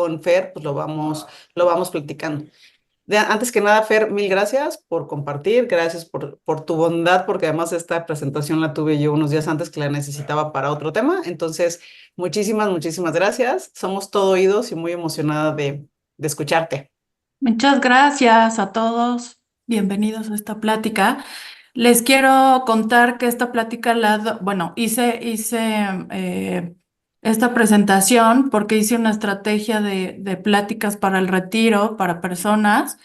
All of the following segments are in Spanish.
con Fer, pues lo vamos platicando. Antes que nada, Fer, mil gracias por compartir, gracias por tu bondad, porque además esta presentación la tuve yo unos días antes que la necesitaba para otro tema. Entonces, muchísimas gracias. Somos todo oídos y muy emocionada de escucharte. Muchas gracias a todos. Bienvenidos a esta plática. Les quiero contar que esta plática bueno, hice esta presentación porque hice una estrategia de pláticas para el retiro para personas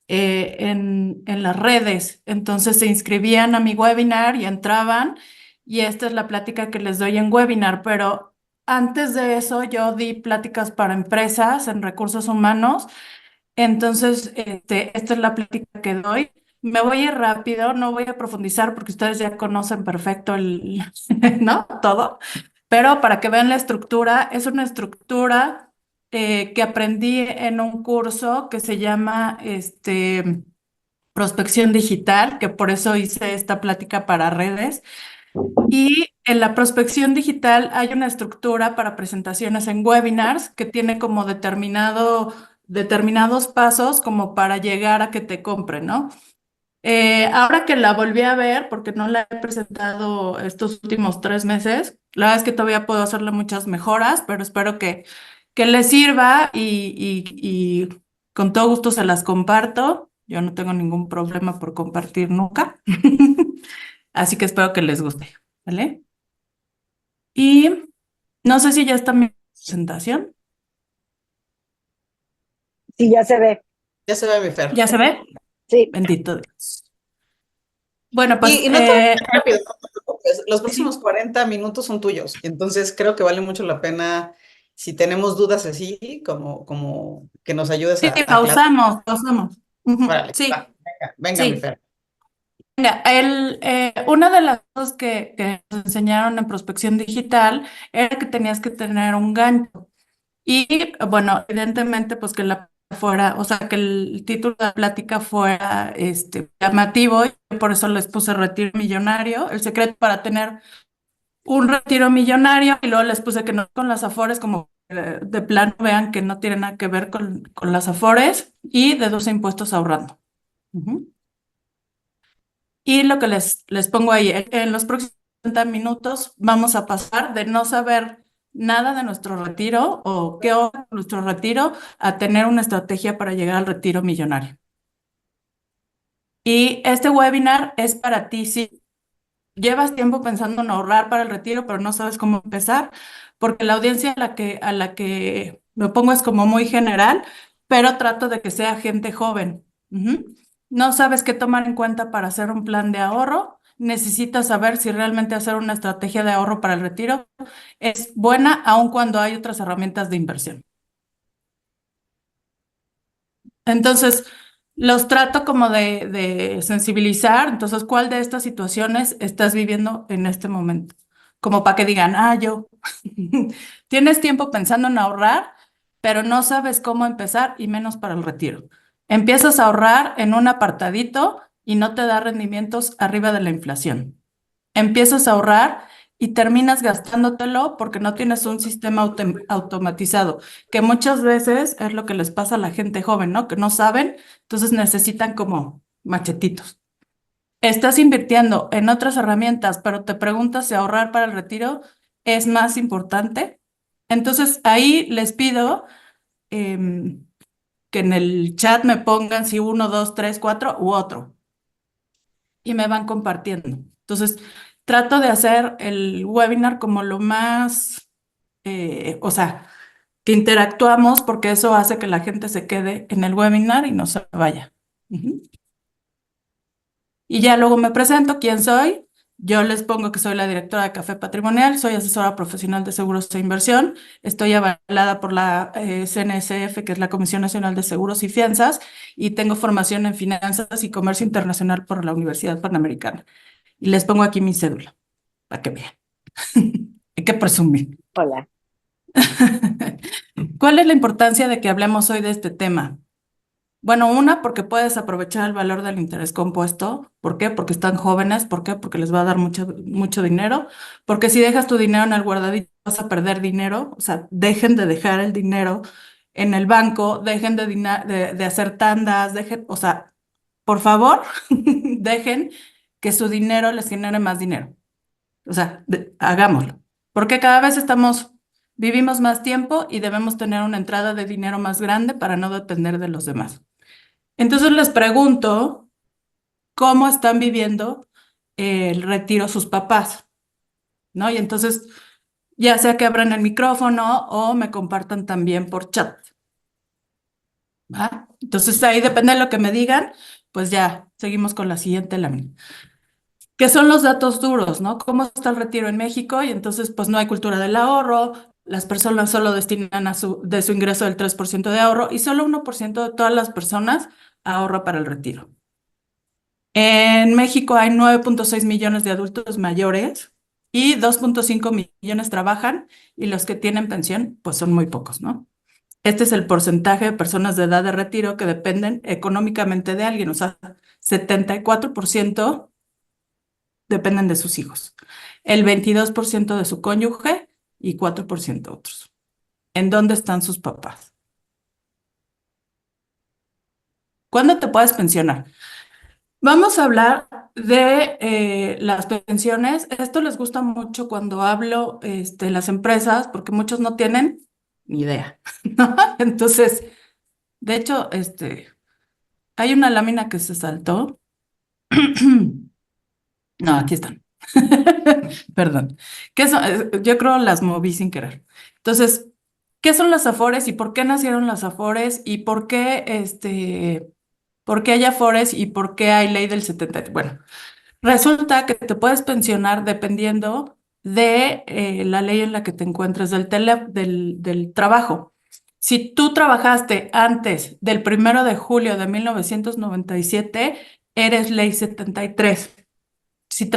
en las redes. Entonces se inscribían a mi webinar y entraban y esta es la plática que les doy en webinar, pero antes de eso yo di pláticas para empresas en recursos humanos. Entonces, esta es la plática que doy. Me voy a ir rápido, no voy a profundizar porque ustedes ya conocen perfecto ¿no? Todo. Pero para que vean la estructura, es una estructura que aprendí en un curso que se llama Prospección Digital, que por eso hice esta plática para redes. Y en la prospección digital hay una estructura para presentaciones en webinars que tiene como determinados pasos como para llegar a que te compren, ¿no? Ahora que la volví a ver, porque no la he presentado estos últimos 3 meses, la verdad es que todavía puedo hacerle muchas mejoras, pero espero que les sirva y con todo gusto se las comparto. Yo no tengo ningún problema por compartir nunca. Así que espero que les guste, ¿vale? Y no sé si ya está mi presentación. Sí, ya se ve. Ya se ve mi Fer. ¿Ya se ve? Sí. Bendito Dios. Bueno, pues Y no te vayas rápido, no te preocupes. Los sí, próximos 40 minutos son tuyos. Entonces creo que vale mucho la pena, si tenemos dudas así, como que nos ayudes sí, a aclarar. pausamos. Ujú, Órale, sí, va, venga, mi sí. Fer. Mira, una de las cosas que nos enseñaron en prospección digital era que tenías que tener un gancho. Y bueno, evidentemente, pues que la fuera, o sea, que el título de la plática fuera llamativo, y por eso les puse retiro millonario, el secreto para tener un retiro millonario, y luego les puse que no con las afores, como de plano vean que no tiene nada que ver con las afores, y deduce impuestos ahorrando. Ujú. Y lo que les pongo ahí, en los próximos 30 minutos vamos a pasar de no saber nada de nuestro retiro o qué onda con nuestro retiro a tener una estrategia para llegar al retiro millonario. Y este webinar es para ti si llevas tiempo pensando en ahorrar para el retiro, pero no sabes cómo empezar, porque la audiencia a la que me pongo es como muy general, pero trato de que sea gente joven. Ujú. No sabes qué tomar en cuenta para hacer un plan de ahorro. Necesitas saber si realmente hacer una estrategia de ahorro para el retiro es buena, aun cuando hay otras herramientas de inversión. Entonces, los trato como de sensibilizar. Entonces, ¿cuál de estas situaciones estás viviendo en este momento? Como para que digan, yo. Tienes tiempo pensando en ahorrar, pero no sabes cómo empezar y menos para el retiro. Empiezas a ahorrar en un apartadito y no te da rendimientos arriba de la inflación. Empiezas a ahorrar y terminas gastándotelo porque no tienes un sistema automatizado, que muchas veces es lo que les pasa a la gente joven, ¿no? Que no saben, entonces necesitan como machetitos. Estás invirtiendo en otras herramientas, pero te preguntas si ahorrar para el retiro es más importante. Entonces ahí les pido que en el chat me pongan si uno, dos, tres, cuatro u otro y me van compartiendo. Entonces, trato de hacer el webinar como lo más, o sea, que interactuamos porque eso hace que la gente se quede en el webinar y no se vaya. Ujú. Y ya luego me presento quién soy. Yo les pongo que soy la directora de Café Patrimonial, soy asesora profesional de seguros e inversión, estoy avalada por la CNSF, que es la Comisión Nacional de Seguros y Fianzas, y tengo formación en finanzas y comercio internacional por la Universidad Panamericana. Y les pongo aquí mi cédula, para que vean. Hay que presumir. Hola. ¿Cuál es la importancia de que hablemos hoy de este tema? Bueno, una, porque puedes aprovechar el valor del interés compuesto. ¿Por qué? Porque están jóvenes. ¿Por qué? Porque les va a dar mucho dinero. Porque si dejas tu dinero en el guardadito, vas a perder dinero. O sea, dejen de dejar el dinero en el banco, dejen de hacer tandas, o sea, por favor, dejen que su dinero les genere más dinero. O sea, hagámoslo. Porque cada vez vivimos más tiempo y debemos tener una entrada de dinero más grande para no depender de los demás. Entonces les pregunto, ¿cómo están viviendo el retiro sus papás? ¿No? Y entonces, ya sea que abran el micrófono o me compartan también por chat. ¿Va? Entonces ahí depende de lo que me digan, pues ya seguimos con la siguiente lámina. ¿Qué son los datos duros, no? ¿Cómo está el retiro en México? Y entonces, pues no hay cultura del ahorro, las personas solo destinan de su ingreso el 3% de ahorro y solo 1% de todas las personas ahorra para el retiro. En México hay 9.6 millones de adultos mayores y 2.5 millones trabajan y los que tienen pensión, pues son muy pocos, ¿no? Este es el porcentaje de personas de edad de retiro que dependen económicamente de alguien, o sea, 74% dependen de sus hijos, el 22% de su cónyuge y 4% otros. ¿En dónde están sus papás? ¿Cuándo te puedes pensionar? Vamos a hablar de las pensiones. Esto les gusta mucho cuando hablo en las empresas, porque muchos no tienen ni idea, ¿no? Entonces, de hecho, hay una lámina que se saltó. No, aquí están. Perdón. Yo creo las moví sin querer. Entonces, ¿qué son las Afores y por qué nacieron las Afores y por qué hay Afores y por qué hay ley del 70? Bueno, resulta que te puedes pensionar dependiendo de la ley en la que te encuentres del trabajo. Si tú trabajaste antes del 1 de julio de 1997, eres ley 73. Si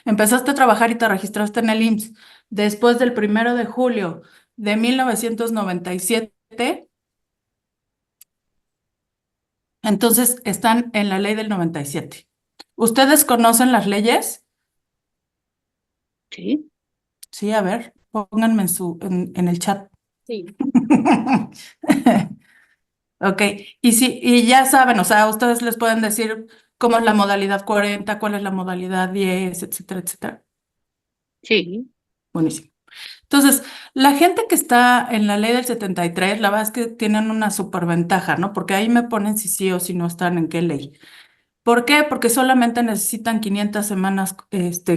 empezaste a trabajar y te registraste en el IMSS después del 1 de julio de 1997, entonces están en la ley del 97. ¿Ustedes conocen las leyes? Sí. Sí, a ver, pónganme en el chat. Sí. Ok, y ya saben, o sea, ustedes les pueden decir cómo es la modalidad 40, cuál es la modalidad 10, etcétera, etcétera. Sí. Buenísimo. Entonces, la gente que está en la ley del 73, la verdad es que tienen una superventaja, ¿no? Porque ahí me ponen si sí o si no están en qué ley. ¿Por qué? Porque solamente necesitan 500 semanas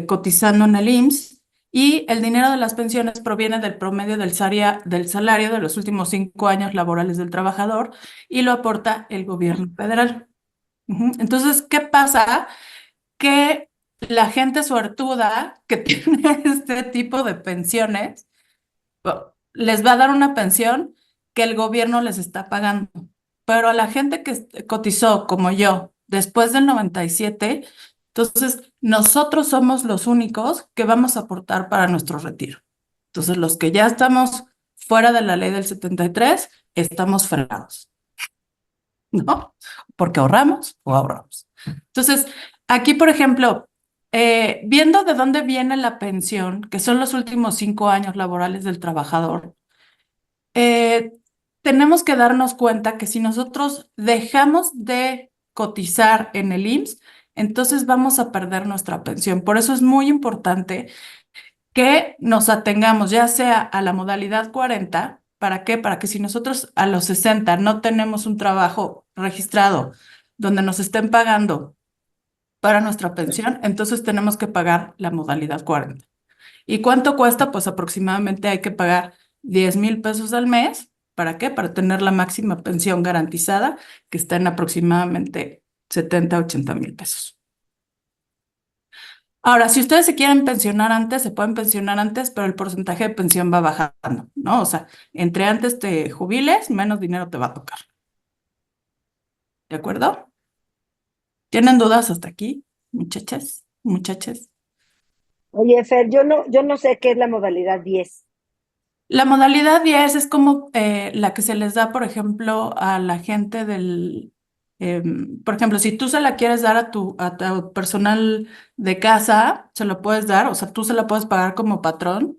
cotizando en el IMSS y el dinero de las pensiones proviene del promedio del salario de los últimos 5 años laborales del trabajador y lo aporta el gobierno federal. Entonces, ¿qué pasa? Que la gente suertuda que tiene este tipo de pensiones les va a dar una pensión que el gobierno les está pagando. Pero a la gente que cotizó como yo después del 97, entonces nosotros somos los únicos que vamos a aportar para nuestro retiro. Entonces los que ya estamos fuera de la ley del 73, estamos fregados, ¿no? Porque ahorramos o ahorramos. Entonces, aquí, por ejemplo, viendo de dónde viene la pensión, que son los últimos 5 años laborales del trabajador, eh, tenemos que darnos cuenta que si nosotros dejamos de cotizar en el IMSS, entonces vamos a perder nuestra pensión. Por eso es muy importante que nos atengamos ya sea a la modalidad 40. ¿Para qué? Para que si nosotros a los 60 no tenemos un trabajo registrado donde nos estén pagando para nuestra pensión, entonces tenemos que pagar la modalidad 40. ¿Y cuánto cuesta? Pues aproximadamente hay que pagar 10,000 pesos al mes. ¿Para qué? Para tener la máxima pensión garantizada, que está en aproximadamente 70,000 a 80,000 pesos. Ahora, si ustedes se quieren pensionar antes, se pueden pensionar antes, pero el porcentaje de pensión va bajando, ¿no? O sea, entre antes te jubiles, menos dinero te va a tocar. ¿De acuerdo? ¿Tienen dudas hasta aquí, muchachas, muchachas? Oye, Fer, yo no sé qué es la modalidad 10. La modalidad 10 es como la que se les da, por ejemplo, a la gente por ejemplo, si tú se la quieres dar a tu personal de casa, se lo puedes dar, o sea, tú se la puedes pagar como patrón,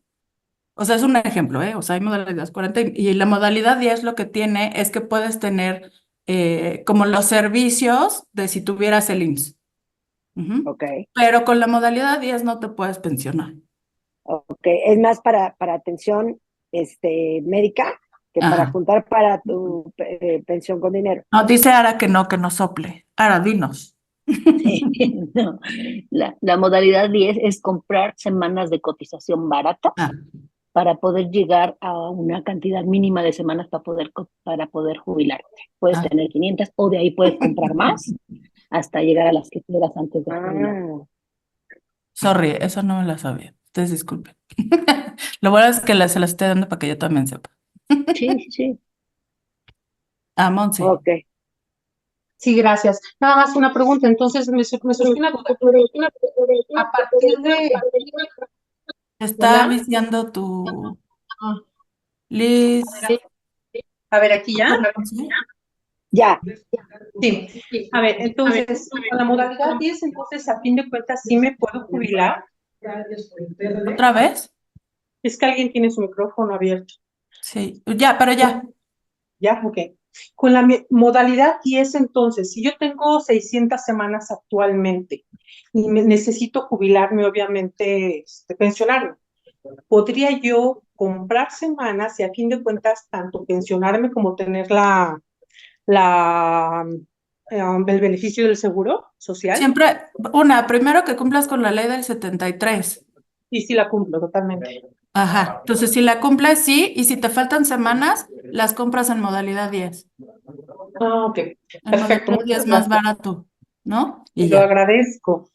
O sea, es un ejemplo, ¿eh? O sea, hay modalidades 40 y la modalidad 10 lo que tiene es que puedes tener como los servicios de si tuvieras el IMSS. Ujú. Ok, Pero con la modalidad 10 no te puedes pensionar. ok. Es más para atención médica que para Ajá. juntar para tu pensión con dinero. No, dice Ara que no sople. Ara, dinos. Sí, no. La modalidad 10 es comprar semanas de cotización baratas Ah, para poder llegar a una cantidad mínima de semanas para poder jubilarte. Puedes ah. tener 500 o de ahí puedes comprar más hasta llegar a las que quieras antes de jubilar. Ah, Sorry, eso no me lo sabía. Ustedes disculpen. Lo bueno es que se las estoy dando para que yo también sepa. Sí, sí, sí. Ah, Monse. ok. Sí, gracias. Nada más una pregunta. Entonces, me surgió una duda. A partir de... Está Hola. viciando tu Ah, Liz. a ver, aquí ya. ¿Sí? Ya, Sí. A ver, entonces, con la modalidad 10, entonces, a fin de cuentas, ¿sí me puedo jubilar? ¿Otra vez? Es que alguien tiene su micrófono abierto. Sí. Ya, pero ya. ¿Ya? Ok. Con la modalidad 10, entonces, si yo tengo 600 semanas actualmente y necesito jubilarme, obviamente, pensionarme, ¿podría yo comprar semanas y a fin de cuentas tanto pensionarme como tener la, el beneficio del seguro social? Siempre, primero que cumplas con la ley del 73. Sí, sí la cumplo totalmente. Ajá. Entonces, si la cumples, sí. Y si te faltan semanas, las compras en modalidad 10. Ah, ok. En Perfecto, modalidad 10 muchas más gracias. barato, ¿no? Te Y lo ya. agradezco.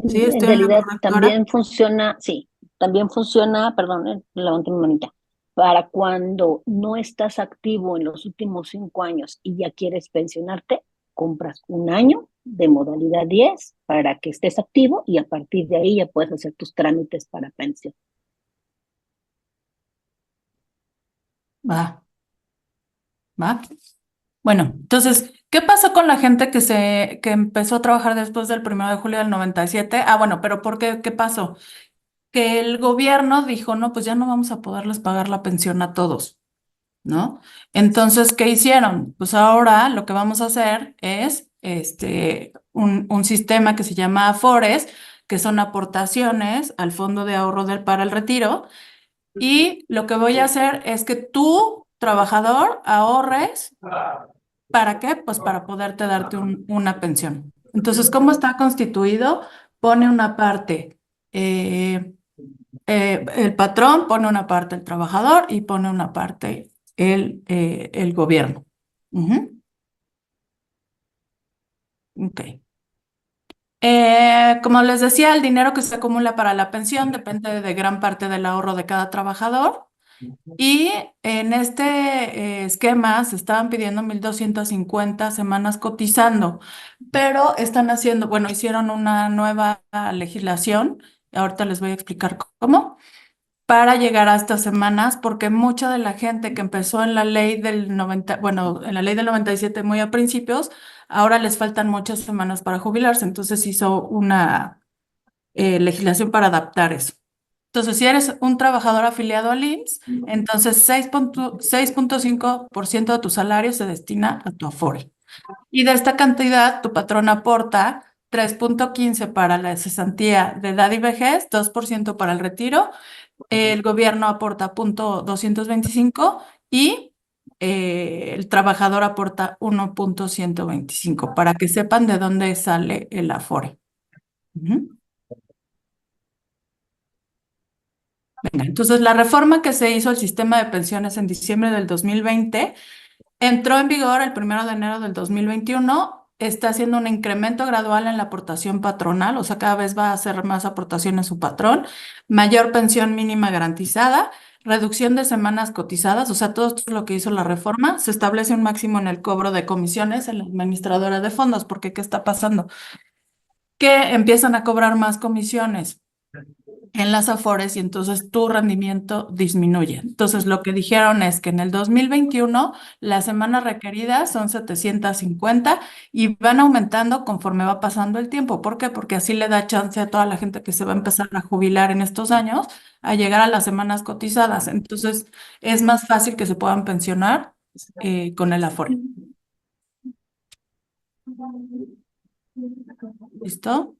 Sí, En estoy en lo realidad correcto ahora. también funciona, sí, también funciona, perdón, levanté mi manita, para cuando no estás activo en los últimos 5 años y ya quieres pensionarte, compras un año de modalidad 10 para que estés activo y a partir de ahí ya puedes hacer tus trámites para pensión. Va, va. Bueno, entonces, ¿qué pasó con la gente que empezó a trabajar después del 1 de julio del 97? Ah, bueno, pero ¿por qué? ¿Qué pasó? Que el gobierno dijo, no, pues ya no vamos a poderles pagar la pensión a todos, ¿no? Entonces, ¿qué hicieron? Pues ahora lo que vamos a hacer es un sistema que se llama Afores, que son aportaciones al fondo de ahorro para el retiro. Y lo que voy a hacer es que tú, trabajador, ahorres. ¿Para qué? Pues para poderte darte una pensión. Entonces, ¿cómo está constituido? Pone una parte eh, el patrón, pone una parte el trabajador y pone una parte el gobierno. Ujú. Ok. Como les decía, el dinero que se acumula para la pensión depende de gran parte del ahorro de cada trabajador. Y en este esquema se estaban pidiendo 1,250 semanas cotizando, pero están haciendo, bueno, hicieron una nueva legislación, y ahorita les voy a explicar cómo, para llegar a estas semanas, porque mucha de la gente que empezó en la ley del 90, bueno, en la ley del 97 muy a principios, ahora les faltan muchas semanas para jubilarse, entonces hizo una legislación para adaptar eso. Entonces, si eres un trabajador afiliado al IMSS, entonces 6,5% de tu salario se destina a tu Afore. Y de esta cantidad, tu patrón aporta 3,15 para la cesantía de edad y vejez, 2% para el retiro, el gobierno aporta 0,225 y el trabajador aporta 1,125 para que sepan de dónde sale el Afore. Ujú. Venga, entonces la reforma que se hizo al sistema de pensiones en diciembre del 2020 entró en vigor el 1 de enero del 2021. Está haciendo un incremento gradual en la aportación patronal, o sea, cada vez va a hacer más aportaciones su patrón, mayor pensión mínima garantizada, reducción de semanas cotizadas, o sea, todo esto es lo que hizo la reforma. Se establece un máximo en el cobro de comisiones en la administradora de fondos, porque ¿qué está pasando? Que empiezan a cobrar más comisiones en las Afores y entonces tu rendimiento disminuye. Entonces lo que dijeron es que en el 2021 las semanas requeridas son 750 y van aumentando conforme va pasando el tiempo. ¿Por qué? Porque así le da chance a toda la gente que se va a empezar a jubilar en estos años a llegar a las semanas cotizadas. Entonces es más fácil que se puedan pensionar con el Afore. ¿Listo?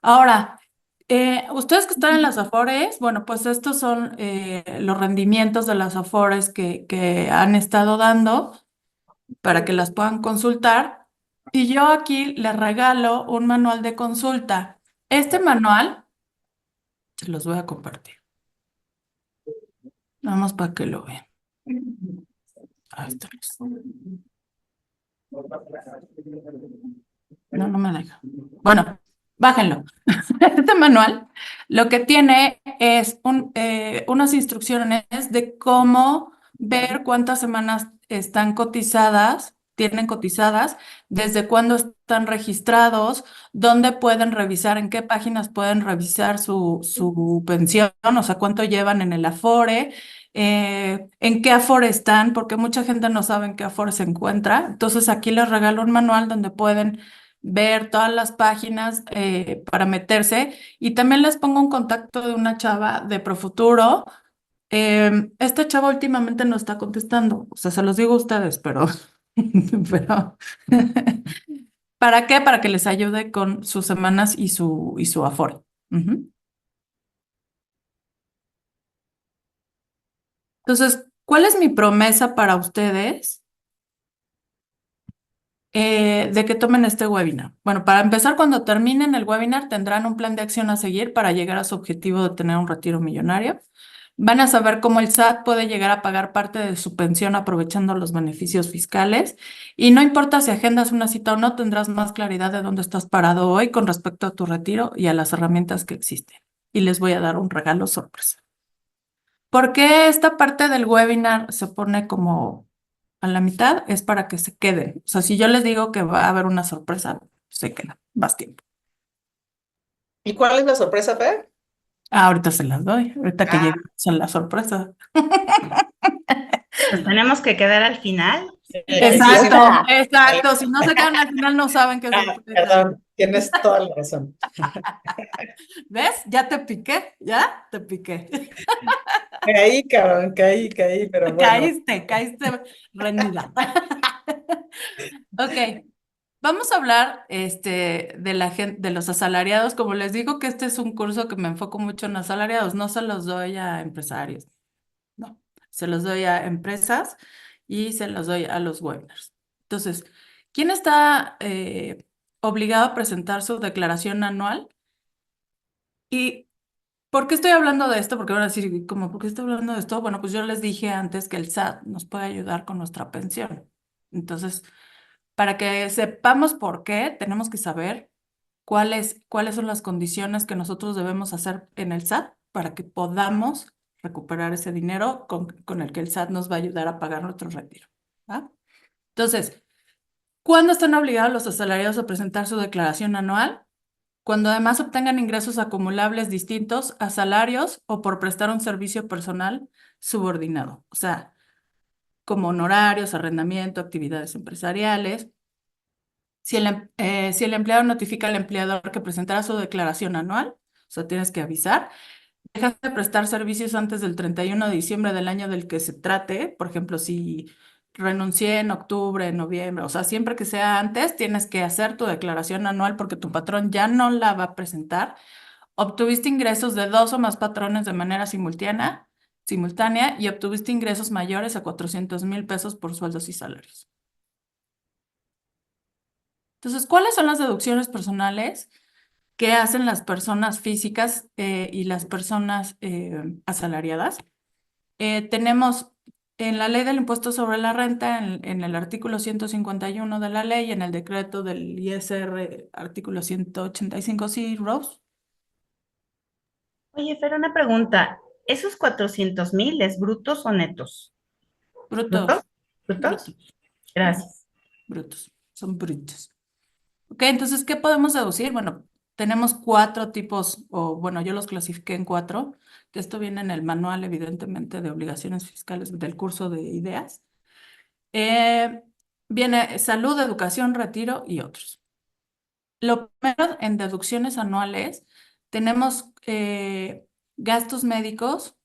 Ahora, ustedes que están en las Afores, bueno, pues estos son los rendimientos de las Afores que han estado dando para que las puedan consultar. Y yo aquí les regalo un manual de consulta. Este manual se los voy a compartir. Nada más para que lo vean. Ahí está. No, no me deja. Bueno, bájenlo. Este manual lo que tiene es unas instrucciones de cómo ver cuántas semanas están cotizadas, tienen cotizadas, desde cuándo están registrados, dónde pueden revisar, en qué páginas pueden revisar su pensión, o sea, cuánto llevan en el Afore, en qué Afore están, porque mucha gente no sabe en qué Afore se encuentra. Entonces aquí les regalo un manual donde pueden ver todas las páginas para meterse y también les pongo un contacto de una chava de Profuturo. Esta chava últimamente no está contestando, o sea, se los digo a ustedes, pero, pero ¿para qué? Para que les ayude con sus semanas y su Afore. Ujú. Entonces, ¿cuál es mi promesa para ustedes? De que tomen este webinar. Bueno, para empezar, cuando terminen el webinar tendrán un plan de acción a seguir para llegar a su objetivo de tener un retiro millonario. Van a saber cómo el SAT puede llegar a pagar parte de su pensión aprovechando los beneficios fiscales. Y no importa si agendas una cita o no, tendrás más claridad de dónde estás parado hoy con respecto a tu retiro y a las herramientas que existen. Y les voy a dar un regalo sorpresa. ¿Por qué esta parte del webinar se pone como a la mitad? Es para que se queden. O sea, si yo les digo que va a haber una sorpresa, se quedan más tiempo. ¿Y cuál es la sorpresa, Fer? Ah, ahorita se las doy. Ahorita que Ah, lleguen son la sorpresa. Nos tenemos que quedar al final. Exacto, exacto. Si no se quedan al final, no saben qué sorpresa. perdón, tienes toda la razón. ¿Ves? Ya te piqué, ya te piqué. Caí, cabrón, caí, pero bueno. Caíste rendida. Ok, vamos a hablar de la gente, de los asalariados. Como les digo que este es un curso que me enfoco mucho en asalariados, no se los doy a empresarios, no, se los doy a empresas y se los doy a los webinars. Entonces, ¿quién está obligado a presentar su declaración anual? ¿Y por qué estoy hablando de esto? Porque van a decir, ¿cómo, por qué estoy hablando de esto? Bueno, pues yo les dije antes que el SAT nos puede ayudar con nuestra pensión. Entonces, para que sepamos por qué, tenemos que saber cuáles son las condiciones que nosotros debemos hacer en el SAT para que podamos recuperar ese dinero con el que el SAT nos va a ayudar a pagar nuestro retiro. ¿Va? Entonces, ¿cuándo están obligados los asalariados a presentar su declaración anual? Cuando además obtengan ingresos acumulables distintos a salarios o por prestar un servicio personal subordinado, o sea, como honorarios, arrendamiento, actividades empresariales. Si el empleado notifica al empleador que presentará su declaración anual, o sea, tienes que avisar, dejas de prestar servicios antes del 31 de diciembre del año del que se trate. Por ejemplo, si renuncié en octubre, en noviembre, o sea, siempre que sea antes, tienes que hacer tu declaración anual porque tu patrón ya no la va a presentar. Obtuviste ingresos de dos o más patrones de manera simultánea y obtuviste ingresos mayores a 400,000 pesos por sueldos y salarios. Entonces, ¿cuáles son las deducciones personales que hacen las personas físicas y las personas asalariadas? Tenemos en la ley del impuesto sobre la renta, en el artículo 151 de la ley, en el decreto del ISR, artículo 185, sí, Rose. Oye, Fer, una pregunta. ¿Esos 400,000 es brutos o netos? Brutos. ¿Brutos? ¿Brutos? Brutos. Gracias. Brutos. Son brutos. Ok, entonces, ¿qué podemos deducir? Bueno, tenemos 4 tipos, o bueno, yo los clasifiqué en 4, que esto viene en el manual, evidentemente, de obligaciones fiscales del curso de ideas. Viene salud, educación, retiro y otros. Lo primero, en deducciones anuales, tenemos gastos médicos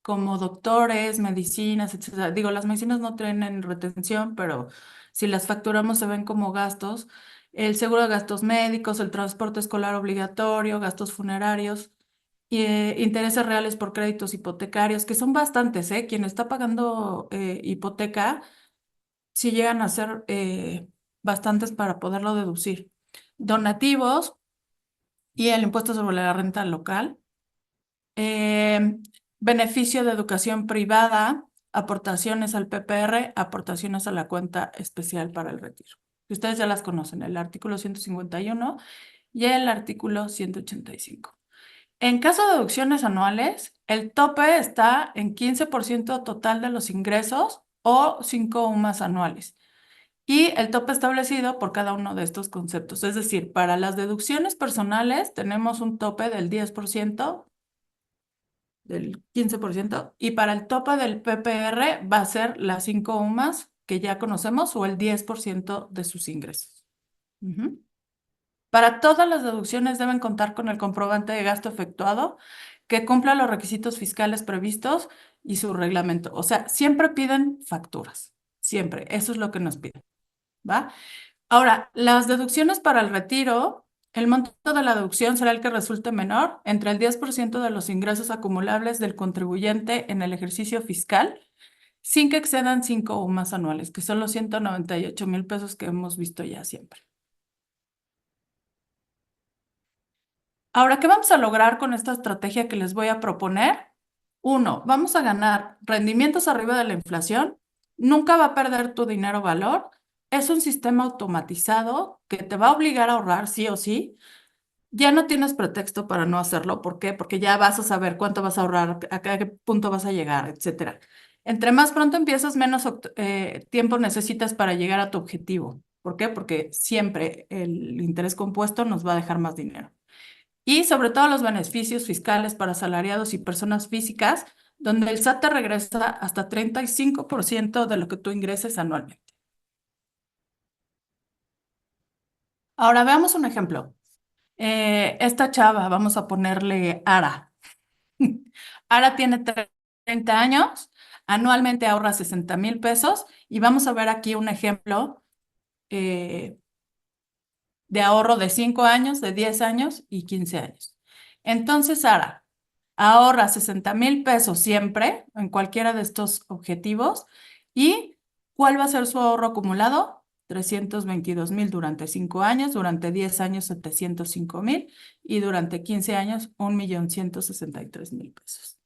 como doctores, medicinas, etcétera. Digo, las medicinas no tienen retención, pero si las facturamos se ven como gastos. El seguro de gastos médicos, el transporte escolar obligatorio, gastos funerarios, intereses reales por créditos hipotecarios, que son bastantes, ¿eh? Quien está pagando hipoteca, sí llegan a ser bastantes para poderlo deducir. Donativos y el impuesto sobre la renta local. Eh, Beneficio de educación privada, aportaciones al PPR, aportaciones a la cuenta especial para el retiro. Ustedes ya las conocen, el artículo 151 y el artículo 185. En caso de deducciones anuales, el tope está en 15% total de los ingresos o 5 UMAS anuales. Y el tope establecido por cada uno de estos conceptos. Es decir, para las deducciones personales tenemos un tope del 10%, del 15%, y para el tope del PPR va a ser las 5 UMAS que ya conocemos o el 10% de sus ingresos. Para todas las deducciones deben contar con el comprobante de gasto efectuado que cumpla los requisitos fiscales previstos y su reglamento. O sea, siempre piden facturas, siempre. Eso es lo que nos piden, ¿va? Ahora, las deducciones para el retiro, el monto de la deducción será el que resulte menor entre el 10% de los ingresos acumulables del contribuyente en el ejercicio fiscal, sin que excedan 5 o más anuales, que son los 198,000 pesos que hemos visto ya siempre. Ahora, ¿qué vamos a lograr con esta estrategia que les voy a proponer? 1, vamos a ganar rendimientos arriba de la inflación, nunca va a perder tu dinero valor, es un sistema automatizado que te va a obligar a ahorrar sí o sí. Ya no tienes pretexto para no hacerlo. ¿Por qué? Porque ya vas a saber cuánto vas a ahorrar, a qué punto vas a llegar, etcétera. Entre más pronto empiezas, menos tiempo necesitas para llegar a tu objetivo. ¿Por qué? Porque siempre el interés compuesto nos va a dejar más dinero. Y sobre todo los beneficios fiscales para asalariados y personas físicas, donde el SAT te regresa hasta 35% de lo que tú ingreses anualmente. Ahora veamos un ejemplo. Esta chava, vamos a ponerle Ara. Ara tiene 30 años, anualmente ahorra 60,000 pesos y vamos a ver aquí un ejemplo de ahorro de 5 años, de 10 años y 15 años. Entonces, Ara ahorra 60,000 pesos siempre en cualquiera de estos objetivos. ¿Y cuál va a ser su ahorro acumulado? 322,000 durante 5 años, durante 10 años 705,000 y durante 15 años 1,163,000 pesos.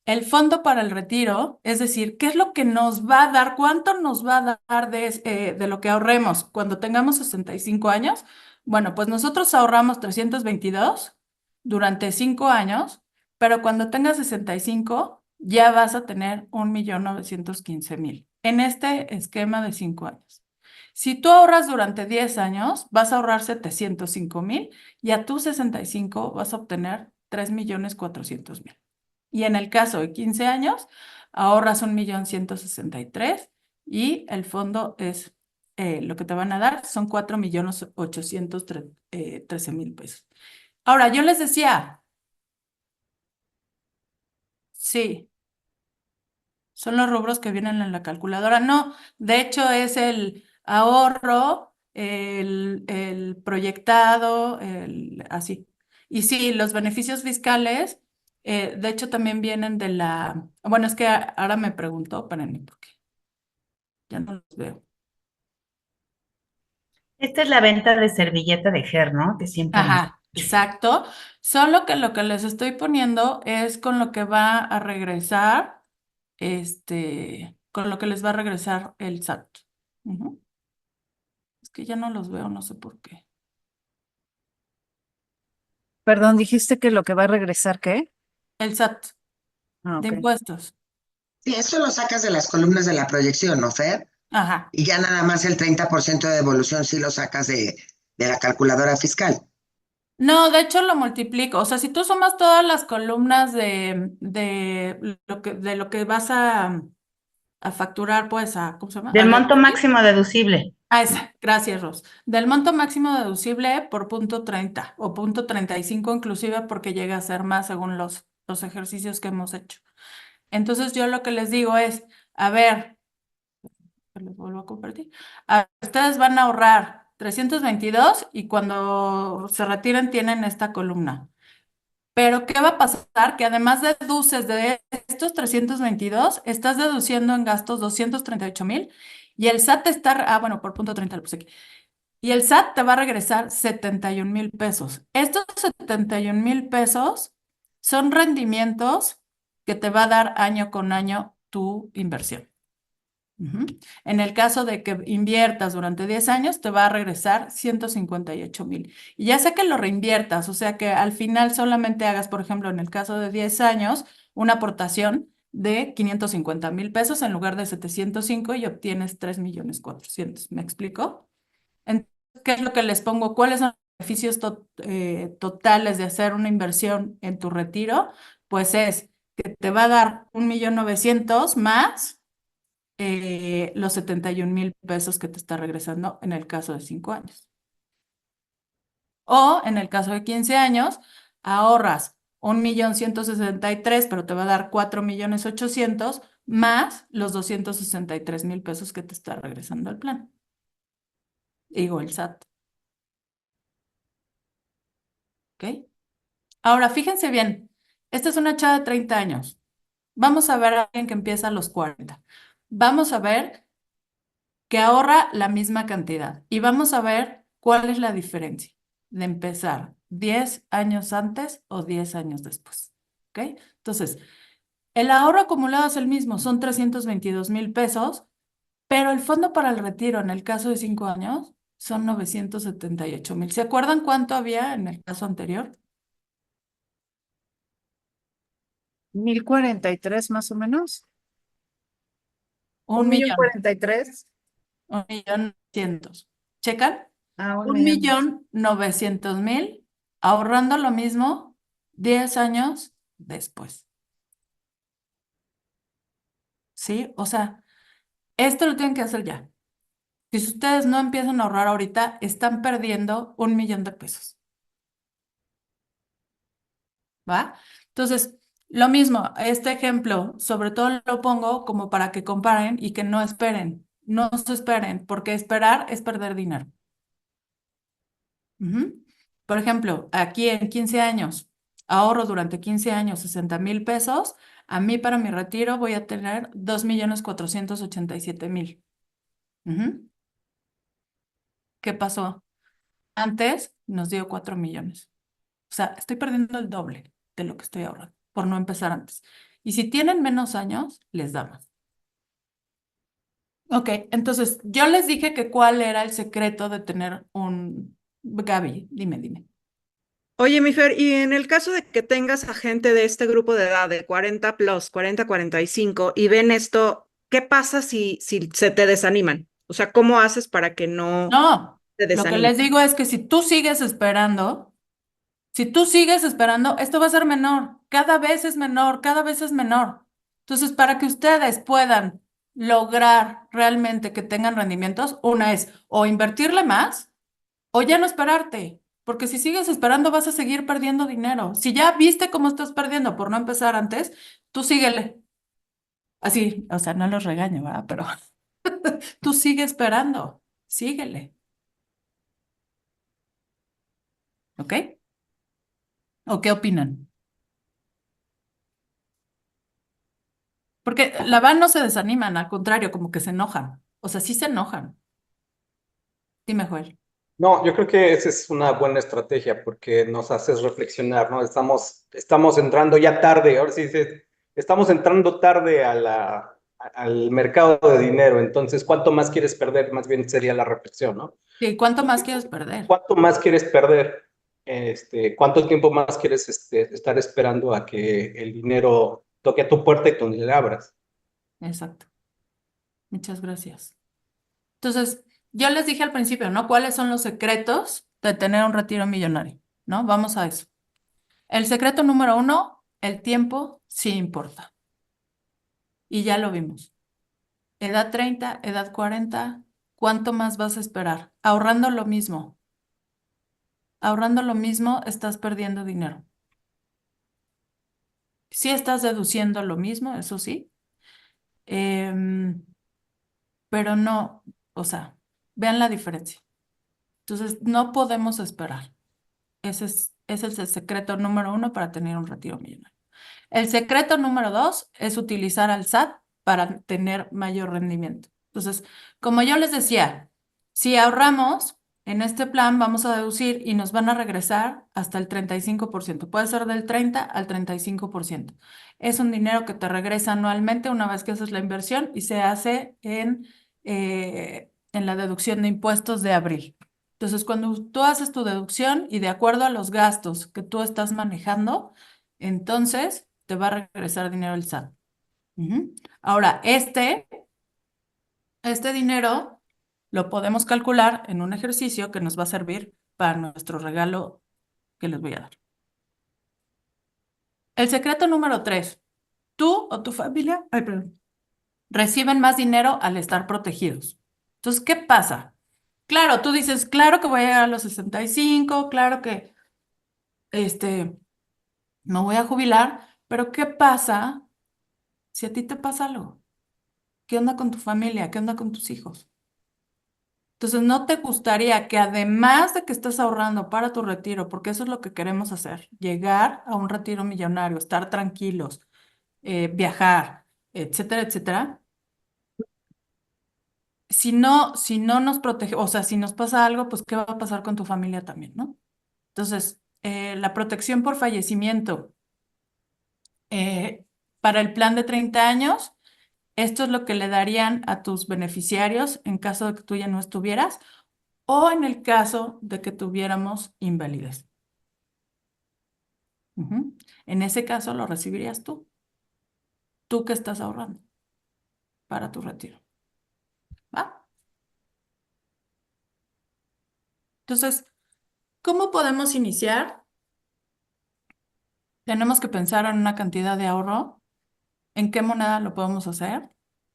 El fondo para el retiro, es decir, ¿qué es lo que nos va a dar? ¿Cuánto nos va a dar de lo que ahorremos cuando tengamos 65 años? Bueno, pues nosotros ahorramos 322 durante 5 años, pero cuando tengas 65 ya vas a tener 1,915,000 en este esquema de 5 años. Si tú ahorras durante 10 años, vas a ahorrar 705,000 y a tus 65 vas a obtener 3,400,000. Y en el caso de 15 años, ahorras 1,163,000 y el fondo es lo que te van a dar son 4,813,000 pesos. Ahora, yo les decía, sí, son los rubros que vienen en la calculadora. No, de hecho es el ahorro, el proyectado, así. Y sí, los beneficios fiscales, de hecho también vienen de la... Bueno, es que ahora me preguntó, espérenme, porque ya no los veo. Esta es la venta de servilleta de Ger, ¿no? Que siempre nos... Ajá, exacto. Solo que lo que les estoy poniendo es con lo que va a regresar, con lo que les va a regresar el SAT. Es que ya no los veo, no sé por qué. Perdón, dijiste que lo que va a regresar, ¿qué? El SAT Ah, de ok. impuestos. Sí, eso lo sacas de las columnas de la proyección, ¿no, Fer? Ajá, Y ya nada más el 30% de devolución sí lo sacas de la calculadora fiscal. No, de hecho lo multiplico. O sea, si tú sumas todas las columnas de lo que vas a facturar, pues ¿cómo se llama? A Del monto deducir. máximo deducible. Gracias, Ros. Del monto máximo deducible por punto 30 o punto 35 inclusive porque llega a ser más según los ejercicios que hemos hecho. Entonces yo lo que les digo es, a ver, les vuelvo a compartir. Ustedes van a ahorrar 322 y cuando se retiren tienen esta columna. Pero ¿qué va a pasar? Que además deduces de estos 322, estás deduciendo en gastos 238,000 y el SAT está, bueno, por punto 30 lo puse aquí. Y el SAT te va a regresar 71,000 pesos. Estos 71,000 pesos son rendimientos que te va a dar año con año tu inversión. Ujú. En el caso de que inviertas durante 10 años, te va a regresar 158,000. Y ya sea que lo reinviertas, o sea que al final solamente hagas, por ejemplo, en el caso de 10 años, una aportación de 550,000 pesos en lugar de 705 y obtienes 3,400,000. ¿Me explico? Entonces, ¿qué es lo que les pongo? ¿Cuáles son los beneficios totales de hacer una inversión en tu retiro? Pues es que te va a dar 1,900,000 más los 71,000 pesos que te está regresando en el caso de 5 años. O en el caso de 15 años, ahorras 1,163,000, pero te va a dar 4,800,000 más los 263,000 pesos que te está regresando el plan. Digo, el SAT. ¿Ok? Ahora, fíjense bien, esta es una chava de 30 años. Vamos a ver a alguien que empieza a los 40. Vamos a ver que ahorra la misma cantidad y vamos a ver cuál es la diferencia de empezar 10 años antes o 10 años después. ¿Ok? Entonces, el ahorro acumulado es el mismo, son 322,000 pesos, pero el fondo para el retiro en el caso de 5 años son 978,000. ¿Se acuerdan cuánto había en el caso anterior? 1043 más o menos. Un millón, 1,043,000. 1,900,000. ¿Checan? Ah, 1,000,000. 1,900,000 ahorrando lo mismo 10 años después. ¿Sí? O sea, esto lo tienen que hacer ya. Si ustedes no empiezan a ahorrar ahorita, están perdiendo 1,000,000 de pesos. ¿Va? Entonces, lo mismo, este ejemplo, sobre todo lo pongo como para que comparen y que no esperen. No se esperen, porque esperar es perder dinero. Ujú. Por ejemplo, aquí en 15 años, ahorro durante 15 años 60,000 pesos. A mí para mi retiro voy a tener 2,487,000. Ujú. ¿Qué pasó? Antes nos dio 4 millones. O sea, estoy perdiendo el doble de lo que estoy ahorrando por no empezar antes. Y si tienen menos años, les da más. Ok, entonces yo les dije que cuál era el secreto de tener un... Gaby, dime. Oye, mi Fer, y en el caso de que tengas a gente de este grupo de edad, de 40 plus, 40, 45, y ven esto, ¿qué pasa si se te desaniman? O sea, ¿cómo haces para que no No, te lo que desanimen? les digo es que si tú sigues esperando, esto va a ser menor, cada vez es menor, cada vez es menor. Entonces, para que ustedes puedan lograr realmente que tengan rendimientos, una es o invertirle más o ya no esperarte, porque si sigues esperando vas a seguir perdiendo dinero. Si ya viste cómo estás perdiendo por no empezar antes, tú síguele. Así, o sea, no los regaño, ¿verdad? Pero tú sigue esperando, síguele, ¿ok? ¿O qué opinan? Porque la van no se desaniman, al contrario, como que se enojan. O sea, sí se enojan. Dime, Joel. No, yo creo que esa es una buena estrategia porque nos haces reflexionar, ¿no? Estamos entrando ya tarde, ahora sí estamos entrando tarde al mercado de dinero, entonces, ¿cuánto más quieres perder? Más bien sería la reflexión, ¿no? ¿Y cuánto más quieres perder? ¿Cuánto más quieres perder? ¿Cuánto tiempo más quieres estar esperando a que el dinero toque a tu puerta y tú le abras? Exacto. Muchas gracias. Entonces, yo les dije al principio, ¿no? ¿Cuáles son los secretos de tener un retiro millonario? ¿no? Vamos a eso. El secreto número 1, el tiempo sí importa. Y ya lo vimos. Edad 30, edad 40, ¿cuánto más vas a esperar? Ahorrando lo mismo. Ahorrando lo mismo, estás perdiendo dinero. Sí estás deduciendo lo mismo, eso sí, pero no, o sea, vean la diferencia. Entonces, no podemos esperar. Ese es el secreto número 1 para tener un retiro millonario. El secreto número 2 es utilizar al SAT para tener mayor rendimiento. Entonces, como yo les decía, si ahorramos en este plan, vamos a deducir y nos van a regresar hasta el 35%. Puede ser del 30 al 35%. Es un dinero que te regresa anualmente una vez que haces la inversión y se hace en la deducción de impuestos de abril. Entonces, cuando tú haces tu deducción y de acuerdo a los gastos que tú estás manejando, entonces te va a regresar dinero el SAT. Ahora, este dinero lo podemos calcular en un ejercicio que nos va a servir para nuestro regalo que les voy a dar. El secreto número 3, tú o tu familia, reciben más dinero al estar protegidos. Entonces, ¿qué pasa? Claro, tú dices, claro que voy a llegar a los 65, claro que me voy a jubilar, pero ¿qué pasa si a ti te pasa algo? ¿Qué onda con tu familia? ¿Qué onda con tus hijos? Entonces, ¿no te gustaría que además de que estés ahorrando para tu retiro, porque eso es lo que queremos hacer, llegar a un retiro millonario, estar tranquilos, viajar, etcétera, etcétera? Si no nos protege, o sea, si nos pasa algo, pues ¿qué va a pasar con tu familia también, no? Entonces, la protección por fallecimiento para el plan de 30 años, esto es lo que le darían a tus beneficiarios en caso de que tú ya no estuvieras o en el caso de que tuviéramos invalidez. En ese caso lo recibirías tú que estás ahorrando para tu retiro. ¿Va? Entonces, ¿cómo podemos iniciar? Tenemos que pensar en una cantidad de ahorro. ¿En qué moneda lo podemos hacer?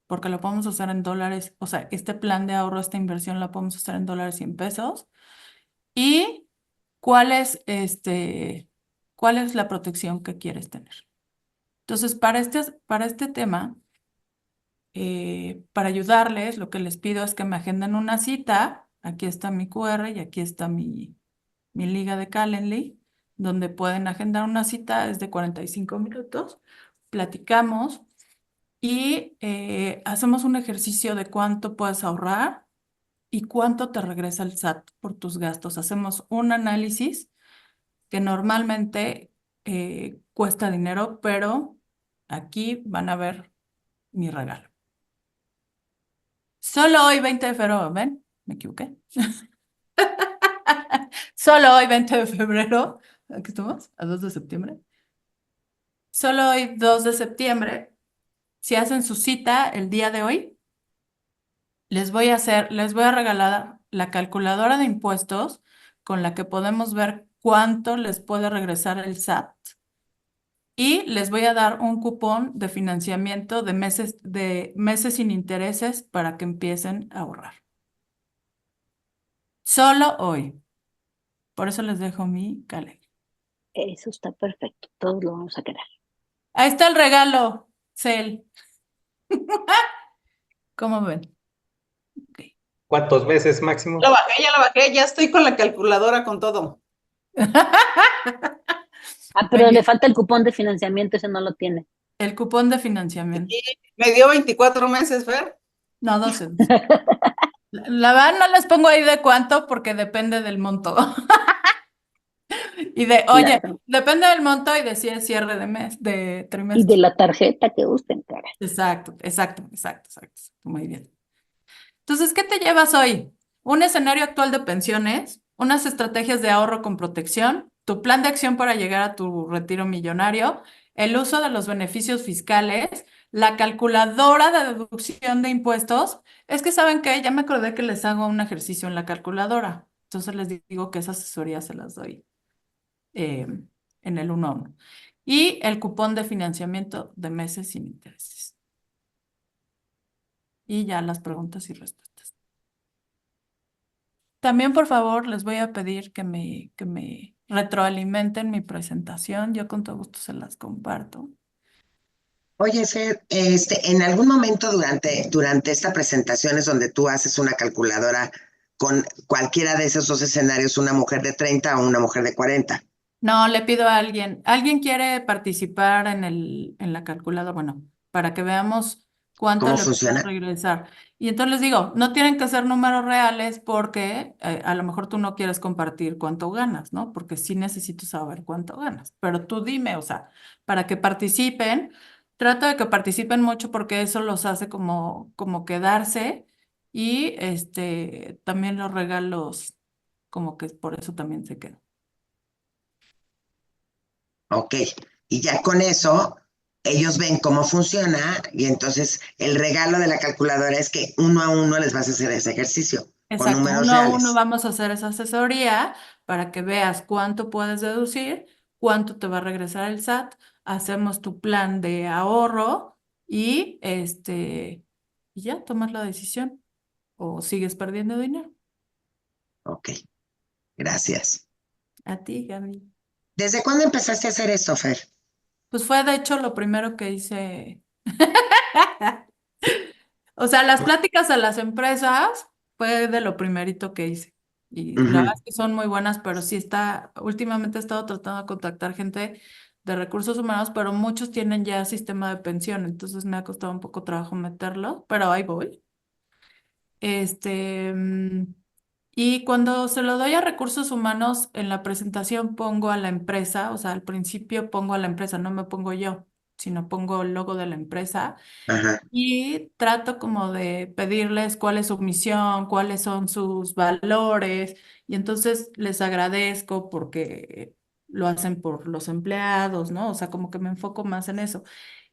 Porque lo podemos hacer en dólares. O sea, este plan de ahorro, esta inversión la podemos hacer en dólares y en pesos. ¿Y cuál es la protección que quieres tener? Entonces, para este tema, para ayudarles, lo que les pido es que me agenden una cita. Aquí está mi QR y aquí está mi liga de Calendly, donde pueden agendar una cita, es de 45 minutos. Platicamos y hacemos un ejercicio de cuánto puedes ahorrar y cuánto te regresa el SAT por tus gastos. Hacemos un análisis que normalmente cuesta dinero, pero aquí van a ver mi regalo. Solo hoy, 20 de febrero, ¿ven? Me equivoqué. Solo hoy, 20 de febrero, ¿aquí estamos? ¿A 2 de septiembre? Solo hoy, 2 de septiembre, si hacen su cita el día de hoy, les voy a regalar la calculadora de impuestos con la que podemos ver cuánto les puede regresar el SAT y les voy a dar un cupón de financiamiento de meses sin intereses para que empiecen a ahorrar. Solo hoy. Por eso les dejo mi calendario. Eso está perfecto, todos lo vamos a querer. Ahí está el regalo, Cel. ¿Cómo ven? Okay. ¿Cuántos meses máximo? Ya lo bajé, ya estoy con la calculadora con todo. Pero le falta el cupón de financiamiento, ese no lo tiene. El cupón de financiamiento. Y me dio 24 meses, Fer. No, 12. La verdad no les pongo ahí de cuánto porque depende del monto. Oye, Claro. depende del monto y de si es cierre de mes, de trimestre. Y de la tarjeta que usen, cara. Exacto. Muy bien. Entonces, ¿qué te llevas hoy? Un escenario actual de pensiones, unas estrategias de ahorro con protección, tu plan de acción para llegar a tu retiro millonario, el uso de los beneficios fiscales, la calculadora de deducción de impuestos. Es que saben que ya me acordé que les hago un ejercicio en la calculadora. Entonces les digo que esa asesoría se las doy en el 1 a 1. Y el cupón de financiamiento de meses sin intereses. Y ya las preguntas y respuestas. También, por favor, les voy a pedir que me retroalimenten mi presentación. Yo con todo gusto se las comparto. Oye, Fer, en algún momento durante esta presentación es donde tú haces una calculadora con cualquiera de esos dos escenarios, una mujer de 30 o una mujer de 40. No, le pido a alguien. ¿Alguien quiere participar en la calculadora? Bueno, para que veamos cuánto ¿Cómo le puedo funciona? regresar. Y entonces les digo, no tienen que ser números reales porque a lo mejor tú no quieres compartir cuánto ganas, ¿no? Porque sí necesito saber cuánto ganas. Pero tú dime, o sea, para que participen, trato de que participen mucho porque eso los hace como quedarse y también los regalos, como que por eso también se quedan. Ok, y ya con eso ellos ven cómo funciona y entonces el regalo de la calculadora es que 1 a 1 les vas a hacer ese ejercicio con Exacto, números 1 a 1 reales. vamos a hacer esa asesoría para que veas cuánto puedes deducir, cuánto te va a regresar el SAT, hacemos tu plan de ahorro y y ya tomas la decisión o sigues perdiendo dinero. Ok, gracias. A ti, Gaby. ¿Desde cuándo empezaste a hacer esto, Fer? Pues fue de hecho lo primero que hice. O sea, las pláticas a las empresas fue de lo primerito que hice. Y la verdad es que son muy buenas, pero sí últimamente he estado tratando de contactar gente de recursos humanos, pero muchos tienen ya sistema de pensión, entonces me ha costado un poco trabajo meterlo, pero ahí voy. Este, mm, y cuando se lo doy a recursos humanos, en la presentación pongo a la empresa, o sea, al principio pongo a la empresa, no me pongo yo, sino pongo el logo de la empresa. Ajá. Y trato como de pedirles cuál es su misión, cuáles son sus valores, y entonces les agradezco porque lo hacen por los empleados, ¿no? O sea, como que me enfoco más en eso.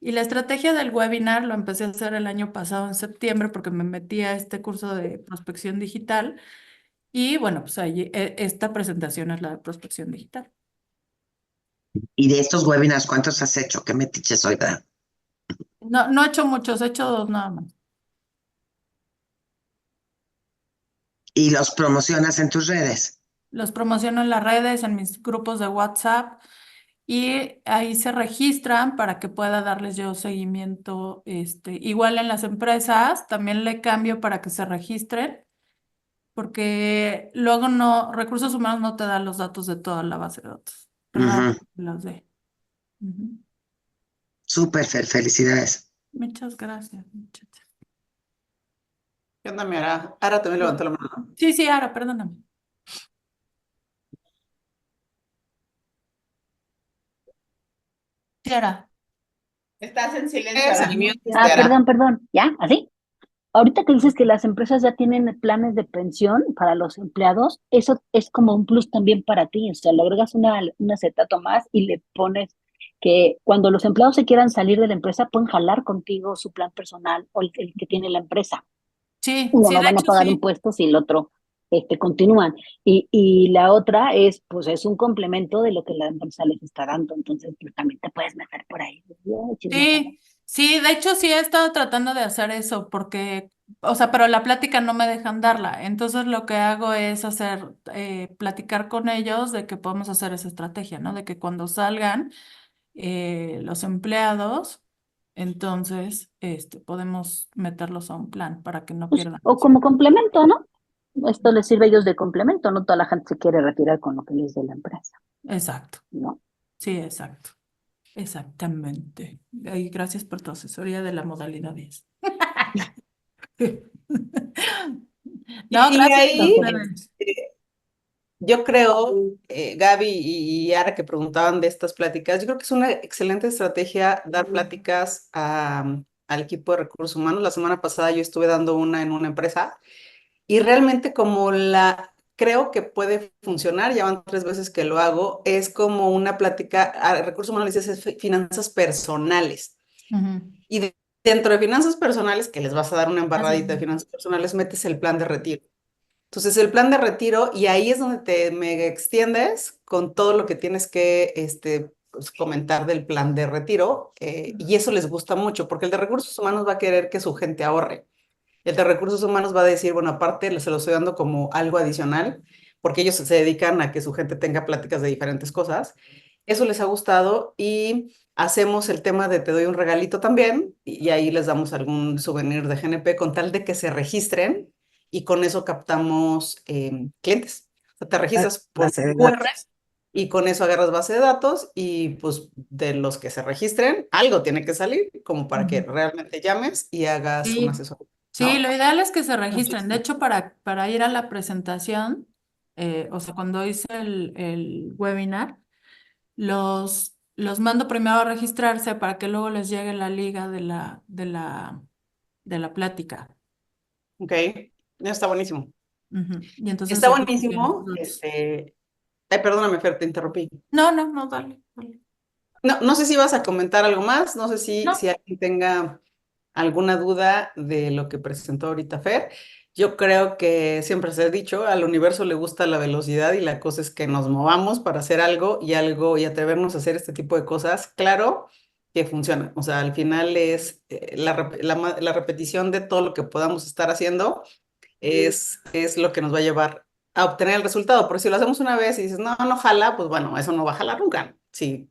Y la estrategia del webinar lo empecé a hacer el año pasado en septiembre porque me metí a este curso de prospección digital y bueno, pues ahí, esta presentación es la de prospección digital. Y de estos webinars, ¿cuántos has hecho? ¿Qué metiches hoy, verdad? No, no he hecho muchos, he hecho 2 nada más. ¿Y los promocionas en tus redes? Los promociono en las redes, en mis grupos de WhatsApp y ahí se registran para que pueda darles yo seguimiento. Igual en las empresas también le cambio para que se registren porque luego Recursos Humanos no te da los datos de toda la base de datos. Ujú. Los de. Ujú. Súper, Fer, felicidades. Muchas gracias, muchachas. ¿Qué onda, mi Ara? Ara también levantó la mano. Sí, sí, Ara, perdóname. Sí, Ara. Estás en silencio, Es Ara. el mute, Ah, Ara. perdón, ¿ya? ¿Así? Ahorita que dices que las empresas ya tienen planes de pensión para los empleados, eso es como un plus también para ti. O sea, le agregas un acetato más y le pones que cuando los empleados se quieran salir de la empresa, pueden jalar contigo su plan personal o el que tiene la empresa. Sí, Uno sí, no de van a hecho pagar sí. impuestos y el otro continúan. Y la otra es, pues es un complemento de lo que la empresa les está dando. Entonces, pues, también te puedes meter por ahí. Sí, sí, de hecho sí he estado tratando de hacer eso porque, o sea, pero la plática no me dejan darla. Entonces lo que hago es platicar con ellos de que podemos hacer esa estrategia, ¿no? De que cuando salgan los empleados, entonces podemos meterlos a un plan para que no Pues, pierdan. o como complemento, ¿no? Esto les sirve a ellos de complemento, no toda la gente se quiere retirar con lo que les dé la empresa, Exacto, ¿no? sí, exacto, exactamente. Y gracias por tu asesoría de la modalidad 10. No, Y gracias a ahí, ustedes. yo creo, Gaby y Ara, que preguntaban de estas pláticas, yo creo que es una excelente estrategia dar pláticas al equipo de recursos humanos. La semana pasada yo estuve dando una en una empresa y realmente como creo que puede funcionar, ya van 3 veces que lo hago, es como una plática, a recursos humanos les dices finanzas personales. Ujú. Y dentro de finanzas personales, que les vas a dar una embarradita de Gracias. finanzas personales, metes el plan de retiro. Entonces, el plan de retiro, y ahí es donde te mega extiendes con todo lo que tienes que pues, comentar del plan de retiro, y eso les gusta mucho, porque el de recursos humanos va a querer que su gente ahorre. El de recursos humanos va a decir, bueno, aparte se lo estoy dando como algo adicional, porque ellos se dedican a que su gente tenga pláticas de diferentes cosas. Eso les ha gustado y hacemos el tema de te doy un regalito también y ahí les damos algún souvenir de GNP con tal de que se registren y con eso captamos clientes. O sea, te registras por Base de QR datos. y con eso agarras base de datos y pues de los que se registren, algo tiene que salir como para que realmente llames y hagas un Sí, asesoría, sí, ¿no? lo ideal es que se registren. De Muchísimo. hecho, para ir a la presentación, o sea, cuando hice el webinar, los mando primero a registrarse para que luego les llegue la liga de la plática. Ok, ya está buenísimo. Y entonces Está ellos tienen buenísimo. los datos. Ay, perdóname, Fer, te interrumpí. No, dale, dale. No, no sé si vas a comentar algo más, no sé si No, alguien tenga alguna duda de lo que presentó ahorita Fer. Yo creo que siempre se ha dicho, al universo le gusta la velocidad y la cosa es que nos movamos para hacer algo y atrevernos a hacer este tipo de cosas. Claro que funciona, o sea, al final es la repetición de todo lo que podamos estar haciendo es lo que nos va a llevar a obtener el resultado. Porque si lo hacemos una vez y dices, no, no jala, pues bueno, eso no va a jalar nunca. Si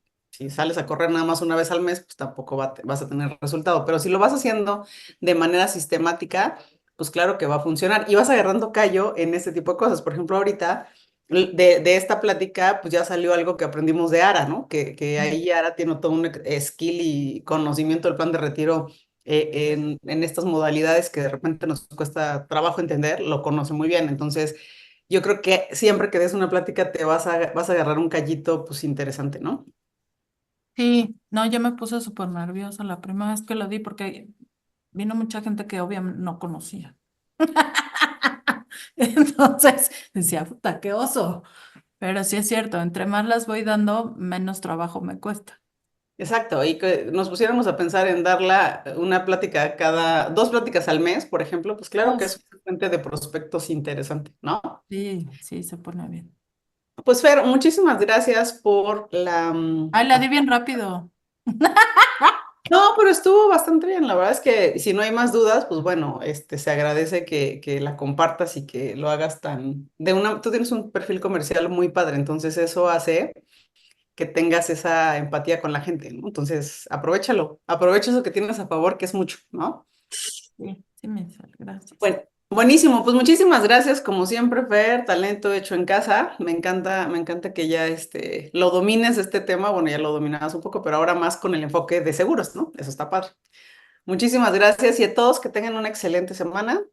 sales a correr nada más una vez al mes, pues tampoco vas a tener resultado. Pero si lo vas haciendo de manera sistemática, pues claro que va a funcionar. Y vas agarrando callo en este tipo de cosas. Por ejemplo, ahorita de esta plática, pues ya salió algo que aprendimos de Ara, ¿no? Que ahí Ara tiene todo un skill y conocimiento del plan de retiro en estas modalidades que de repente nos cuesta trabajo entender, lo conoce muy bien. Entonces, yo creo que siempre que des una plática te vas a agarrar un callito, pues interesante, ¿no? sí, no, yo me puse súper nerviosa la primera vez que lo di porque vino mucha gente que obviamente no conocía. Entonces decía, puta, qué oso. Pero sí es cierto, entre más las voy dando, menos trabajo me cuesta. Exacto, y que nos pusiéramos a pensar en darla una plática dos pláticas al mes, por ejemplo, pues claro que Uf, es una fuente de prospectos interesante, ¿no? sí, sí, se pone bien. Pues Fer, muchísimas gracias por Ay, la di bien rápido. No, pero estuvo bastante bien. La verdad es que si no hay más dudas, pues bueno, se agradece que la compartas y que lo hagas tú tienes un perfil comercial muy padre, entonces eso hace que tengas esa empatía con la gente, ¿no? Entonces, aprovecha eso que tienes a favor, que es mucho, ¿no? Sí, sí, gracias. Bueno, buenísimo, pues muchísimas gracias, como siempre, Fer, talento hecho en casa. Me encanta que ya lo domines este tema. Bueno, ya lo dominabas un poco, pero ahora más con el enfoque de seguros, ¿no? Eso está padre. Muchísimas gracias y a todos que tengan una excelente semana.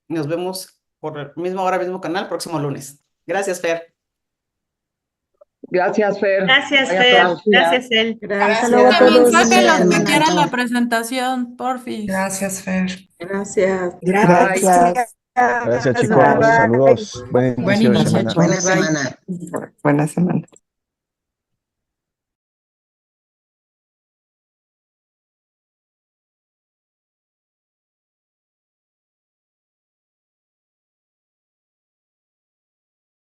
Nos vemos por el mismo hora, mismo canal, próximo lunes. Gracias, Fer. Gracias, Fer. Gracias, Vaya Fer. todos. Gracias, El. Hasta luego a También todos. saquen los que Hermana, quieran la todo. presentación, porfis. Gracias, Fer. Gracias. Gracias. Gracias, Bye, chicos. bye. Saludos. Buen Buen inicio de inicio, semana. chicos. Buena Bye. semana. Buena semana.